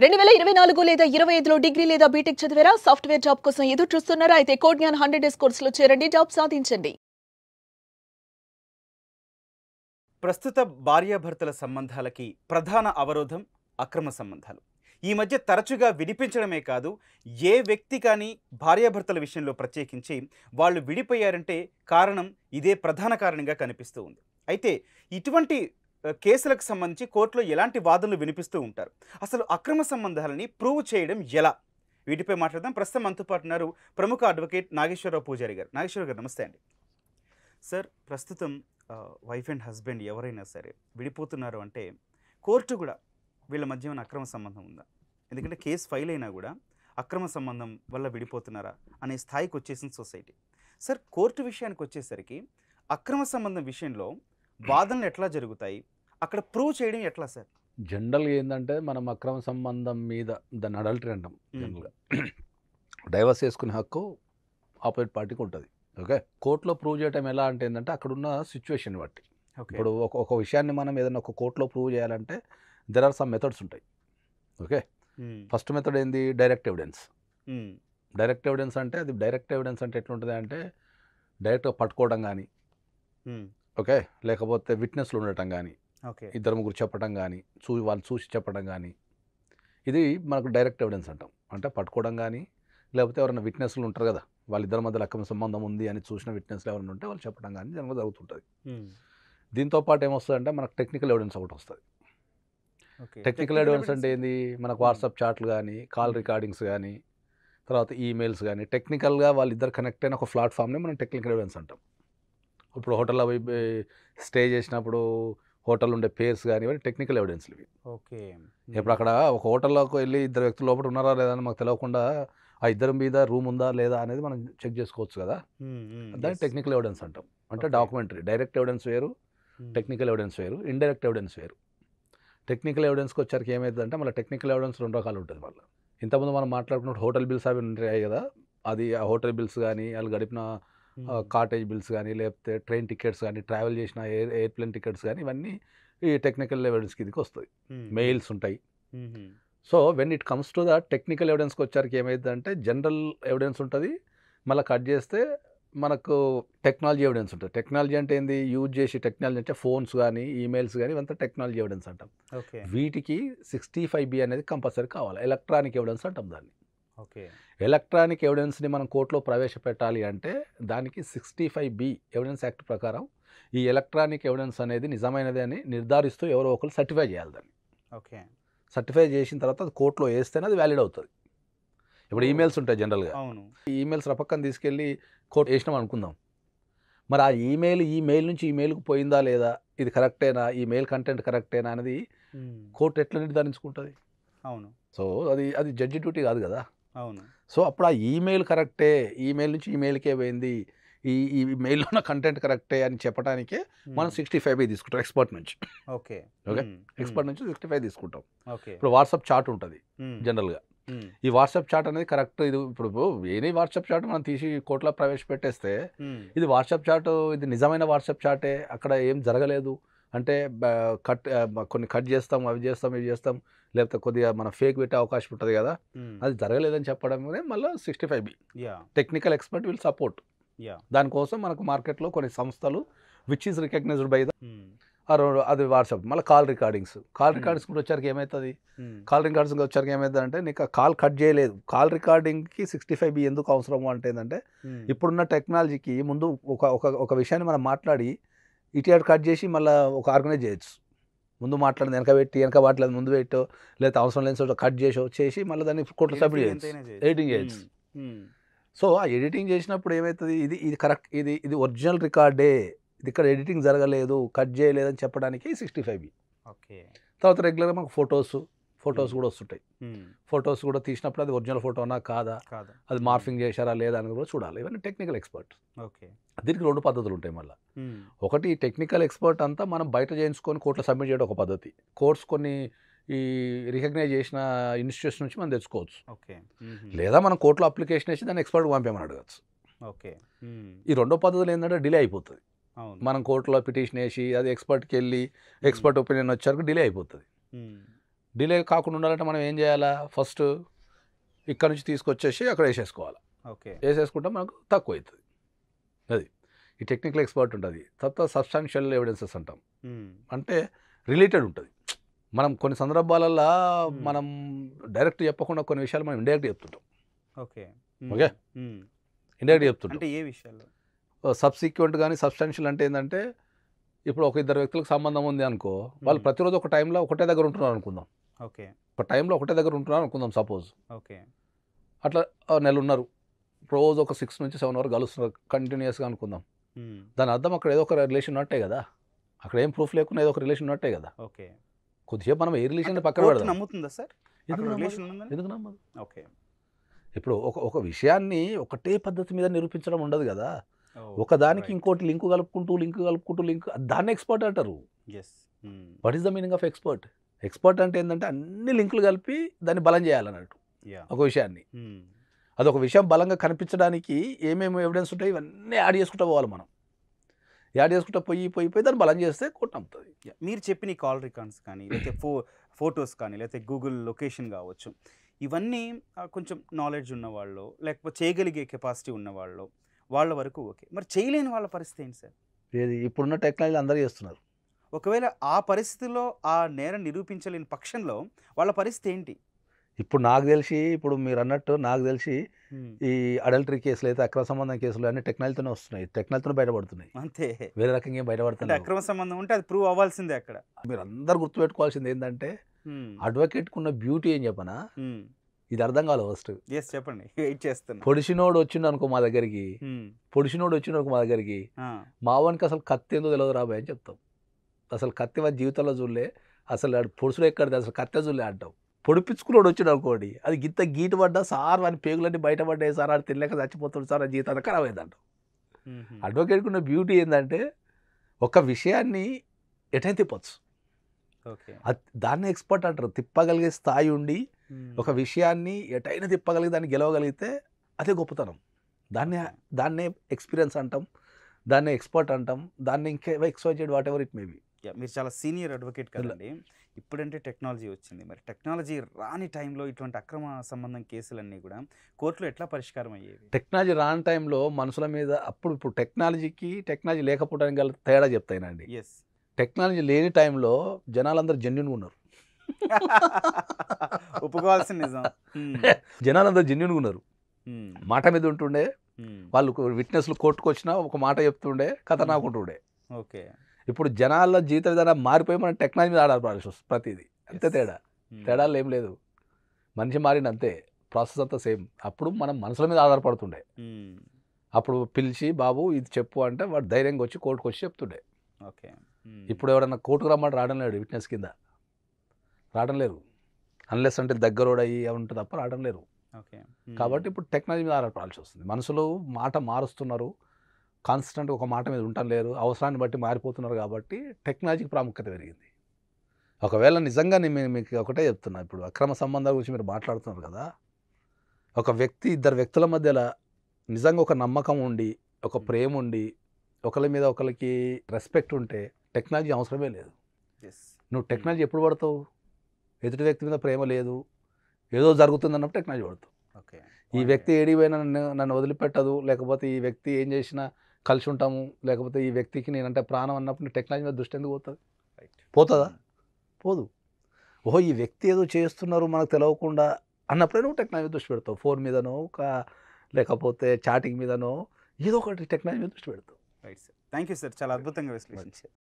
2024 లేదా 25లో డిగ్రీ లేదా బీటెక్ చదివారా? సాఫ్ట్వేర్ జాబ్ కోసం ఎదురు చూస్తున్నారా? అయితే కోడ్ జ్ఞాన్ 100 డేస్ కోర్సులో చేరండి, జాబ్ సాధించండి. ప్రస్తుత భార్యాభర్తల సంబంధాలకి ప్రధాన అవరోధం అక్రమ సంబంధాలు. ఈ మధ్య తరచుగా విడిపించడమే కాదు, ఏ వ్యక్తి కానీ భార్యాభర్తల విషయంలో ప్రత్యేకించి వాళ్ళు విడిపోయారంటే కారణం ఇదే ప్రధాన కారణంగా కనిపిస్తూ ఉంది. అయితే ఇటువంటి కేసులకు సంబంధించి కోర్టులో ఎలాంటి వాదనలు వినిపిస్తూ ఉంటారు? అసలు అక్రమ సంబంధాలని ప్రూవ్ చేయడం ఎలా? వీటిపై మాట్లాడదాం. ప్రస్తుతం మనతో పాటు ఉన్నారు ప్రముఖ అడ్వకేట్ నాగేశ్వరరావు పూజారి గారు. నాగేశ్వరరావు గారు నమస్తే అండి. సార్, ప్రస్తుతం వైఫ్ అండ్ హస్బెండ్ ఎవరైనా సరే విడిపోతున్నారు అంటే కోర్టు కూడా వీళ్ళ మధ్య ఉన్న అక్రమ సంబంధం ఉందా, ఎందుకంటే కేసు ఫైల్ అయినా కూడా అక్రమ సంబంధం వల్ల విడిపోతున్నారా అనే స్థాయికి వచ్చేసింది సొసైటీ. సార్, కోర్టు విషయానికి వచ్చేసరికి అక్రమ సంబంధం విషయంలో వాదనలు ఎట్లా జరుగుతాయి, అక్కడ ప్రూవ్ చేయడం ఎట్లా సార్? జనరల్గా ఏంటంటే మనం అక్రమ సంబంధం మీద దాన్ని అడల్టరీ అంటాం. జనరల్గా డైవర్స్ చేసుకునే హక్కు ఆపోజిట్ పార్టీకి ఉంటుంది. ఓకే, కోర్టులో ప్రూవ్ చేయడం ఎలా అంటే ఏంటంటే అక్కడున్న సిచ్యువేషన్ బట్టి. ఇప్పుడు ఒక విషయాన్ని మనం ఏదైనా ఒక కోర్టులో ప్రూవ్ చేయాలంటే దెర్ ఆర్ సమ్ మెథడ్స్ ఉంటాయి. ఓకే, ఫస్ట్ మెథడ్ ఏంది? Direct evidence. డైరెక్ట్ ఎవిడెన్స్ అంటే అది డైరెక్ట్ ఎవిడెన్స్ అంటే ఎట్లుంటుంది అంటే డైరెక్ట్గా పట్టుకోవడం కానీ, ఓకే, లేకపోతే విట్నెస్లు ఉండటం కానీ, ఇద్దరు ముగ్గురు చెప్పడం కానీ, వాళ్ళు చూసి చెప్పడం కానీ, ఇది మనకు డైరెక్ట్ ఎవిడెన్స్ అంటాం. అంటే పట్టుకోవడం కానీ, లేకపోతే ఎవరైనా విట్నెస్లు ఉంటారు కదా, వాళ్ళిద్దరి మధ్య అక్రమ సంబంధం ఉంది అని చూసిన విట్నెస్లు ఎవరైనా ఉంటే వాళ్ళు చెప్పడం కానీ జనరల్గా జరుగుతుంటుంది. దీంతో పాటు ఏమొస్తుందంటే మనకు టెక్నికల్ ఎవిడెన్స్ ఒకటి వస్తుంది. టెక్నికల్ ఎవిడెన్స్ అంటే ఏంది? మనకు వాట్సాప్ చాట్లు కానీ, కాల్ రికార్డింగ్స్ కానీ, తర్వాత ఈమెయిల్స్ కానీ, టెక్నికల్గా వాళ్ళిద్దరు కనెక్ట్ అయిన ఒక ప్లాట్ఫామ్ని మనం టెక్నికల్ ఎవిడెన్స్ అంటాం. ఇప్పుడు హోటల్లో స్టే చేసినప్పుడు హోటల్ ఉండే పేర్స్ కానీ ఇవన్నీ టెక్నికల్ ఎవిడెన్స్లు ఇవి. ఓకే, ఇప్పుడు అక్కడ ఒక హోటల్లోకి వెళ్ళి ఇద్దరు వ్యక్తులు లోపల ఉన్నారా లేదా అని మాకు తెలియకుండా ఆ ఇద్దరి మీద రూమ్ ఉందా లేదా అనేది మనం చెక్ చేసుకోవచ్చు కదా, దాన్ని టెక్నికల్ ఎవిడెన్స్ అంటాం. అంటే డాక్యుమెంటరీ. డైరెక్ట్ ఎవిడెన్స్ వేరు, టెక్నికల్ ఎవిడెన్స్ వేరు, ఇండైరెక్ట్ ఎవిడెన్స్ వేరు. టెక్నికల్ ఎవిడెన్స్కి వచ్చరికి ఏమవుతుందంటే మళ్ళీ టెక్నికల్ ఎవిడెన్స్ రెండు రకాలు ఉంటుంది. మళ్ళీ ఇంతకుముందు మనం మాట్లాడుకున్నట్టు హోటల్ బిల్స్ అవి ఉంటాయి కదా, అది ఆ హోటల్ బిల్స్ కానీ, వాళ్ళు గడిపిన కాటేజ్ బిల్స్ కానీ, లేకపోతే ట్రైన్ టికెట్స్ కానీ, ట్రావెల్ చేసిన ఎయిర్ప్లేన్ టికెట్స్ కానీ, ఇవన్నీ ఈ టెక్నికల్ ఎవిడెన్స్ కిందకి వస్తాయి. మెయిల్స్ ఉంటాయి. So when it comes to the technical ఎవిడెన్స్కి వచ్చరికి ఏమైందంటే జనరల్ ఎవిడెన్స్ ఉంటుంది, మళ్ళీ కట్ చేస్తే మనకు టెక్నాలజీ ఎవిడెన్స్ ఉంటుంది. టెక్నాలజీ అంటే ఏంది? యూజ్ చేసి టెక్నాలజీ అంటే ఫోన్స్ కానీ, ఈమెయిల్స్ కానీ, ఇవంతా టెక్నాలజీ ఎవిడెన్స్ అంటాం. వీటికి 65B అనేది కంపల్సరీ కావాలి. ఎలక్ట్రానిక్ ఎవిడెన్స్ అంటాం దాన్ని. ఓకే, ఎలక్ట్రానిక్ ఎవిడెన్స్ని మనం కోర్టులో ప్రవేశపెట్టాలి అంటే దానికి 65B ఎవిడెన్స్ యాక్ట్ ప్రకారం ఈ ఎలక్ట్రానిక్ ఎవిడెన్స్ అనేది నిజమైనది అని నిర్ధారిస్తూ ఎవరో ఒకరు సర్టిఫై చేయాలి దాన్ని. ఓకే, సర్టిఫై చేసిన తర్వాత అది కోర్టులో వేస్తేనే అది వ్యాలిడ్ అవుతుంది. ఇప్పుడు ఈమెయిల్స్ ఉంటాయి జనరల్గా, ఈ ఈమెయిల్స్ రపక్కన తీసుకెళ్ళి కోర్టు వేసినాం అనుకుందాం. మరి ఆ ఈమెయిల్ నుంచి ఈమెయిల్కి పోయిందా లేదా, ఇది కరెక్టేనా, ఈ మెయిల్ కంటెంట్ కరెక్టేనా అనేది కోర్టు ఎట్లా నిర్ధారించుకుంటుంది? అవును. సో అది జడ్జి డ్యూటీ కాదు కదా. అవును. సో అప్పుడు ఆ ఈమెయిల్ కరెక్టే, ఈమెయిల్ నుంచి ఈమెయిల్కే పోయింది, ఈ మెయిల్లో ఉన్న కంటెంట్ కరెక్టే అని చెప్పడానికే మనం 65B తీసుకుంటాం ఎక్స్పర్ట్ నుంచి. ఓకే, ఎక్స్పర్ట్ నుంచి 65 తీసుకుంటాం. ఇప్పుడు వాట్సాప్ చాట్ ఉంటుంది జనరల్గా. ఈ వాట్సాప్ చాట్ అనేది కరెక్ట్, ఇది ఇప్పుడు ఏనీ వాట్సాప్ చాట్ మనం తీసి కోర్టులో ప్రవేశపెట్టేస్తే ఇది వాట్సాప్ చాట్, ఇది నిజమైన వాట్సాప్ చాటే, అక్కడ ఏం జరగలేదు అంటే కొన్ని కట్ చేస్తాం, అవి చేస్తాం, ఇవి చేస్తాం, లేకపోతే కొద్దిగా మన ఫేక్ పెట్టే అవకాశం ఉంటుంది కదా, అది జరగలేదని చెప్పడం మళ్ళీ 65B technical expert will support. దానికోసం మనకు మార్కెట్లో కొన్ని సంస్థలు which is recognised by the అది వాట్సాప్. మళ్ళీ కాల్ రికార్డింగ్స్ కూడా వచ్చరికి ఏమవుతుంది? కాల్ రికార్డింగ్స్ వచ్చరికి ఏమవుతుంది అంటే నీకు కాల్ కట్ చేయలేదు. కాల్ రికార్డింగ్కి 65B ఎందుకు అవసరము అంటే ఏంటంటే ఇప్పుడున్న టెక్నాలజీకి ముందు ఒక విషయాన్ని మనం మాట్లాడి ఇటు కట్ చేసి మళ్ళీ ఒక ఆర్గనైజ్ చేయొచ్చు. ముందు మాట్లాడింది వెనక పెట్టి, వెనక మాట్లాడింది ముందు పెట్టో, లేదా అవసరం లేని చోట కట్ చేసి మళ్ళీ దాన్ని కోర్టులో సబ్మిట్ చేయొచ్చు, ఎడిటింగ్ చేయొచ్చు. సో ఆ ఎడిటింగ్ చేసినప్పుడు ఏమవుతుంది? ఇది కరెక్ట్, ఇది ఒరిజినల్ రికార్డే, ఇది ఇక్కడ ఎడిటింగ్ జరగలేదు, కట్ చేయలేదని చెప్పడానికి 65B. ఓకే, తర్వాత రెగ్యులర్గా మనకు ఫొటోస్ కూడా వస్తుంటాయి. ఫొటోస్ కూడా తీసినప్పుడు అది ఒరిజినల్ ఫోటోనా కాదా, అది మార్ఫింగ్ చేశారా లేదా అని కూడా చూడాలి. ఇవన్నీ టెక్నికల్ ఎక్స్పర్ట్. ఓకే, దీనికి రెండు పద్ధతులు ఉంటాయి. మళ్ళీ ఒకటి టెక్నికల్ ఎక్స్పర్ట్ అంతా మనం బయట చేయించుకొని కోర్టులో సబ్మిట్ చేయడం ఒక పద్ధతి. కోర్ట్స్ కొన్ని ఈ రికగ్నైజ్ చేసిన ఇన్స్టిట్యూట్స్ నుంచి మనం తెచ్చుకోవచ్చు. ఓకే, లేదా మనం కోర్టులో అప్లికేషన్ వేసి దాన్ని ఎక్స్పర్ట్ పంపేమని అడగచ్చు. ఓకే, ఈ రెండో పద్ధతులు ఏంటంటే డిలే అయిపోతుంది. మనం కోర్టులో పిటిషన్ వేసి అది ఎక్స్పర్ట్కి వెళ్ళి ఎక్స్పర్ట్ ఒపీనియన్ వచ్చాక డిలే అయిపోతుంది. డిలే కాకుండా ఉండాలంటే మనం ఏం చేయాలా, ఫస్ట్ ఇక్కడ నుంచి తీసుకొచ్చేసి అక్కడ వేసేసుకోవాలి. ఓకే. వేసేసుకుంటే మనకు తక్కువ అవుతుంది. అది ఈ టెక్నికల్ ఎక్స్పర్ట్ ఉంటుంది. తర్వాత సబ్స్టాన్షియల్ ఎవిడెన్సెస్ అంటాం, అంటే రిలేటెడ్ ఉంటుంది. మనం కొన్ని సందర్భాలలో మనం డైరెక్ట్ చెప్పకుండా కొన్ని విషయాలు మనం ఇండైరెక్ట్ చెప్తుంటాం. ఓకే. ఓకే, ఇండైరెక్ట్ చెప్తుంటాం. అంటే ఏ విషయాల్లో? సబ్సిక్వెంట్ కానీ సబ్స్టాన్షియల్ అంటే ఏంటంటే, ఇప్పుడు ఒక ఇద్దరు వ్యక్తులకు సంబంధం ఉంది అనుకో, వాళ్ళు ప్రతిరోజు ఒక టైంలో ఒకటే దగ్గర ఉంటున్నారు అనుకుందాం. ఓకే. ఒక టైంలో ఒకటే దగ్గర ఉంటున్నారు అనుకుందాం సపోజ్. ఓకే. అట్లా నెల ఉన్నారు, రోజు ఒక 6 నుంచి 7 వరకు కలుస్తున్నారు కంటిన్యూస్గా అనుకుందాం. దాని అర్థం అక్కడ ఏదో ఒక రిలేషన్ ఉన్నట్టే కదా, అక్కడ ఏం ప్రూఫ్ లేకుండా ఏదో ఒక రిలేషన్ ఉన్నట్టే కదా. ఓకే. కొద్దిసేపు మనం ఏ రిలేషన్ పక్కన కోర్టు పెడదాం. నమ్ముతుందా సార్? ఎందుకు నమ్మదు? రిలేషన్ ఉందని? ఎందుకు నమ్మదు? ఓకే. ఇప్పుడు ఒక విషయాన్ని ఒకటే పద్ధతి మీద నిరూపించడం ఉండదు కదా. ఓ, ఒకదానికి right. ఇంకోటి లింక్ కలుపుకుంటూ దాన్ని ఎక్స్పర్ట్ అంటారు. Yes. What is the meaning of expert? Expert అంటే ఏంటంటే అన్ని లింకులు కలిపి దాన్ని బలం చేయాలన్నట్టు Yeah. ఒక విషయాన్ని. అది ఒక విషయం బలంగా కనిపించడానికి ఏమేమి ఎవిడెన్స్ ఉంటాయి ఇవన్నీ యాడ్ చేసుకుంటూ పోవాలి మనం. యాడ్ చేసుకుంటూ పోయి దాన్ని బలం చేస్తే కోర్టు నమ్ముతుంది. Yeah. మీరు చెప్పిన కాల్ రికార్డ్స్ కానీ లేకపోతే ఫొటోస్ కానీ లేకపోతే గూగుల్ లొకేషన్ కావచ్చు, ఇవన్నీ కొంచెం నాలెడ్జ్ ఉన్నవాళ్ళు లేకపోతే చేయగలిగే కెపాసిటీ ఉన్నవాళ్ళు వాళ్ళ వరకు ఓకే. మరి చేయలేని వాళ్ళ పరిస్థితి ఏంటి సార్? ఏది ఇప్పుడున్న టెక్నాలజీ అందరూ చేస్తున్నారు. ఒకవేళ ఆ పరిస్థితిలో ఆ నేరం నిరూపించలేని పక్షంలో వాళ్ళ పరిస్థితి ఏంటి? ఇప్పుడు నాకు తెలిసి, ఇప్పుడు మీరు అన్నట్టు నాకు తెలిసి ఈ అడల్టరీ కేసులు అయితే అక్రమ సంబంధం కేసులు అన్ని టెక్నాలజీతోనే వస్తున్నాయి, టెక్నాలజీతోనే బయటపడుతున్నాయి. అంతే, వేరే రకంగా ఏం అంటే బయటపడుతున్నాయి. అక్రమ సంబంధం ఉంటే అది ప్రూవ్ అవ్వాల్సిందే అక్కడ. మీరు అందరు గుర్తుపెట్టుకోవాల్సింది ఏంటంటే, అడ్వకేట్కి ఉన్న బ్యూటీ ఏం చెప్పనా, ఇది అర్థం కావాలి ఫస్ట్. ఎస్, చెప్పండి, వెయిట్ చేస్తాను. పొడిచినోడు వచ్చిండు అనుకో మా దగ్గరికి, మా వానికి అసలు కత్తి ఏందో తెలియదు రాబాయ్ అని చెప్తాం. అసలు కత్తి వాడి జీవితంలో చూడలే, అసలు వాడు పొడుచుడు ఎక్కడిది, అసలు కత్తి చూడలే అంటాం. పొడిపించుకున్నాడు వచ్చిండు అనుకోండి, అది గిత్త గీటు పడ్డా సార్ వాని పేగులన్నీ బయటపడ్డాయి సార్, అది తినలేక చచ్చిపోతాడు సార్, అది జీవితాన్ని ఖరాబ్ అయిందంటాం. అడ్వకేట్కి ఉన్న బ్యూటీ ఏంటంటే ఒక విషయాన్ని ఎటైనా తిప్పచ్చు. ఓకే. దాన్ని ఎక్స్పర్ట్ అంటారు. తిప్పగలిగే స్థాయి ఉండి ఒక విషయాన్ని ఎటైనా తిప్పగలిగి దాన్ని గెలవగలిగితే అదే గొప్పతనం. దాన్నే ఎక్స్పీరియన్స్ అంటాం, దాన్నే ఎక్స్పర్ట్ అంటాం, దాన్ని ఇంకా ఎక్స్పైజెడ్ whatever it may be. మీరు చాలా సీనియర్ అడ్వకేట్ కదండి. ఇప్పుడంటే టెక్నాలజీ వచ్చింది, మరి టెక్నాలజీ రాని టైంలో ఇటువంటి అక్రమ సంబంధం కేసులన్నీ కూడా కోర్టులో ఎట్లా పరిష్కారం అయ్యేవి? టెక్నాలజీ రాని టైంలో మనుషుల మీద ఇప్పుడు టెక్నాలజీ లేకపోవడానికి గల తేడా చెప్తాయినండి. ఎస్. టెక్నాలజీ లేని టైంలో జనాలందరూ జెన్యున్గా ఉన్నారు. ఒప్పుకోవాల్సిన నిజం. జనాలందరూ జెన్యున్గా ఉన్నారు, మాట మీద ఉంటుండే. వాళ్ళు విట్నెస్లు కోర్టుకు వచ్చినా ఒక మాట చెప్తుండే, కథ నాకుంటుండే. ఓకే. ఇప్పుడు జనాల జీవిత విధానం మారిపోయి మనం టెక్నాలజీ మీద ఆధారపడాల్సి వస్తుంది ప్రతిదీ. అంతే తేడాలు ఏం లేదు, మనిషి మారిన అంతే, ప్రాసెస్ అంతా సేమ్. అప్పుడు మనం మనుషుల మీద ఆధారపడుతుండే. అప్పుడు పిలిచి బాబు ఇది చెప్పు అంటే వాడు ధైర్యంగా వచ్చి కోర్టుకు వచ్చి చెప్తుండే. ఓకే. ఇప్పుడు ఎవరన్నా కోర్టుకు రమ్మంటే రావడం లేడు, విట్నెస్ కింద రావడం లేరు, అన్లెస్ అంటే దగ్గరోడు అయ్యి ఉంటే తప్ప రావడం లేరు. ఓకే. కాబట్టి ఇప్పుడు టెక్నాలజీ మీద ఆధారపడాల్సి వస్తుంది. మనుషులు మాట మారుస్తున్నారు, కాన్స్టెంట్ ఒక మాట మీద ఉండటం లేరు, అవసరాన్ని బట్టి మారిపోతున్నారు. కాబట్టి టెక్నాలజీకి ప్రాముఖ్యత పెరిగింది. ఒకవేళ నిజంగా నేను మీకు ఒకటే చెప్తున్నా, ఇప్పుడు అక్రమ సంబంధాల గురించి మీరు మాట్లాడుతున్నారు కదా, ఇద్దరు వ్యక్తుల మధ్యలో నిజంగా ఒక నమ్మకం ఉండి, ఒక ప్రేమ ఉండి, ఒకరి మీద ఒకరికి రెస్పెక్ట్ ఉంటే టెక్నాలజీ అవసరమే లేదు. నువ్వు టెక్నాలజీ ఎప్పుడు పడతావు? ఎదుటి వ్యక్తి మీద ప్రేమ లేదు, ఏదో జరుగుతుంది అన్నప్పుడు టెక్నాలజీ పడతావు. ఈ వ్యక్తి ఏడిపోయినా నన్ను వదిలిపెట్టదు, లేకపోతే ఈ వ్యక్తి ఏం చేసినా కలిసి ఉంటాము, లేకపోతే ఈ వ్యక్తికి నేనంటే ప్రాణం అన్నప్పుడు టెక్నాలజీ మీద దృష్టి ఎందుకు పోతుంది? పోతుందా? పోదు. ఓహో ఈ వ్యక్తి ఏదో చేస్తున్నారు మనకు తెలియకుండా అన్నప్పుడే నువ్వు టెక్నాలజీ మీద దృష్టి పెడతావు. ఫోన్ మీదనో లేకపోతే చాటింగ్ మీదనో ఏదో ఒకటి టెక్నాలజీ మీద దృష్టి పెడతావు. Right sir, thank you sir, చాలా అద్భుతంగా విశ్లేషించారు.